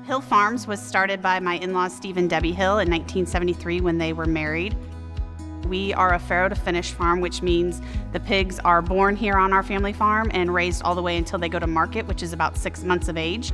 Hill Farms was started by my in-laws Steve and Debbie Hill in 1973 when they were married. We are a farrow to finish farm, which means the pigs are born here on our family farm and raised all the way until they go to market, which is about 6 months of age.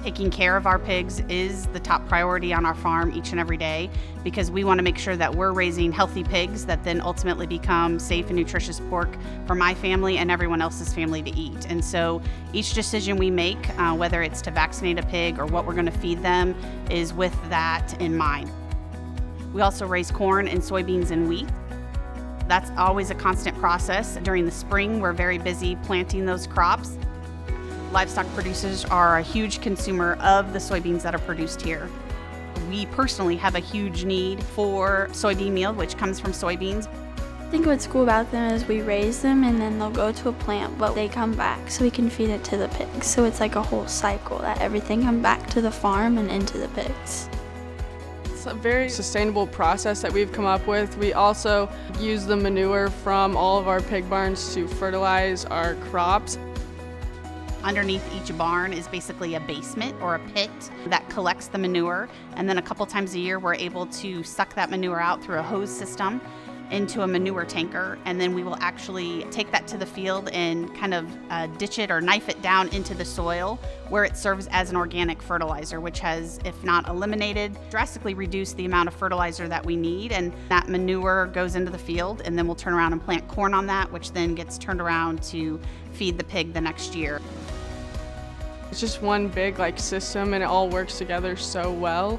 Taking care of our pigs is the top priority on our farm each and every day because we want to make sure that we're raising healthy pigs that then ultimately become safe and nutritious pork for my family and everyone else's family to eat. And so each decision we make, whether it's to vaccinate a pig or what we're going to feed them, is with that in mind. We also raise corn and soybeans and wheat. That's always a constant process. During the spring, we're very busy planting those crops. Livestock producers are a huge consumer of the soybeans that are produced here. We personally have a huge need for soybean meal, which comes from soybeans. I think what's cool about them is we raise them and then they'll go to a plant, but they come back so we can feed it to the pigs. So it's like a whole cycle that everything comes back to the farm and into the pigs. It's a very sustainable process that we've come up with. We also use the manure from all of our pig barns to fertilize our crops. Underneath each barn is basically a basement or a pit that collects the manure, and then a couple times a year we're able to suck that manure out through a hose system into a manure tanker, and then we will actually take that to the field and kind of ditch it or knife it down into the soil where it serves as an organic fertilizer, which has, if not eliminated, drastically reduced the amount of fertilizer that we need. And that manure goes into the field, and then we'll turn around and plant corn on that, which then gets turned around to feed the pig the next year. It's just one big system, and it all works together so well.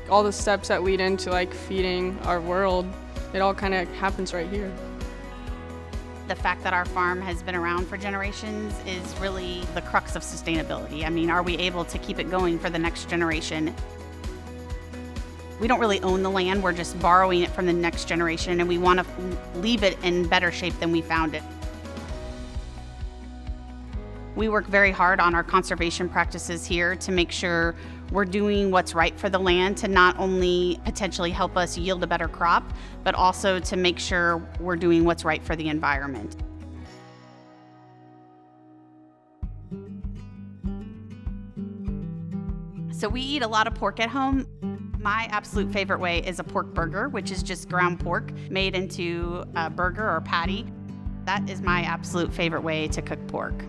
All the steps that lead into feeding our world, it all kind of happens right here. The fact that our farm has been around for generations is really the crux of sustainability. I mean, are we able to keep it going for the next generation? We don't really own the land, we're just borrowing it from the next generation, and we want to leave it in better shape than we found it. We work very hard on our conservation practices here to make sure we're doing what's right for the land to not only potentially help us yield a better crop, but also to make sure we're doing what's right for the environment. So we eat a lot of pork at home. My absolute favorite way is a pork burger, which is just ground pork made into a burger or patty. That is my absolute favorite way to cook pork.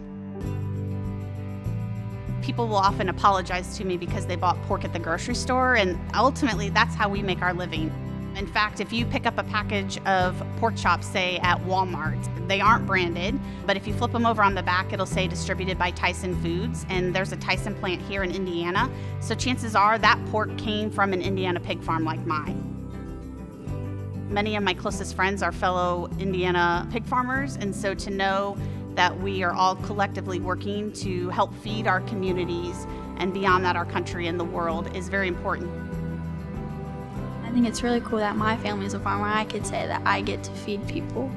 People will often apologize to me because they bought pork at the grocery store, and ultimately that's how we make our living. In fact, if you pick up a package of pork chops, say at Walmart, they aren't branded, but if you flip them over on the back, it'll say distributed by Tyson Foods, and there's a Tyson plant here in Indiana, so chances are that pork came from an Indiana pig farm like mine. Many of my closest friends are fellow Indiana pig farmers, and so to know that we are all collectively working to help feed our communities and beyond that our country and the world is very important. I think it's really cool that my family is a farmer. I could say that I get to feed people.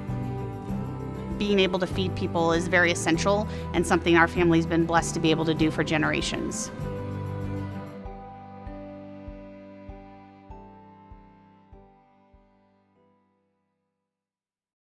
Being able to feed people is very essential and something our family's been blessed to be able to do for generations.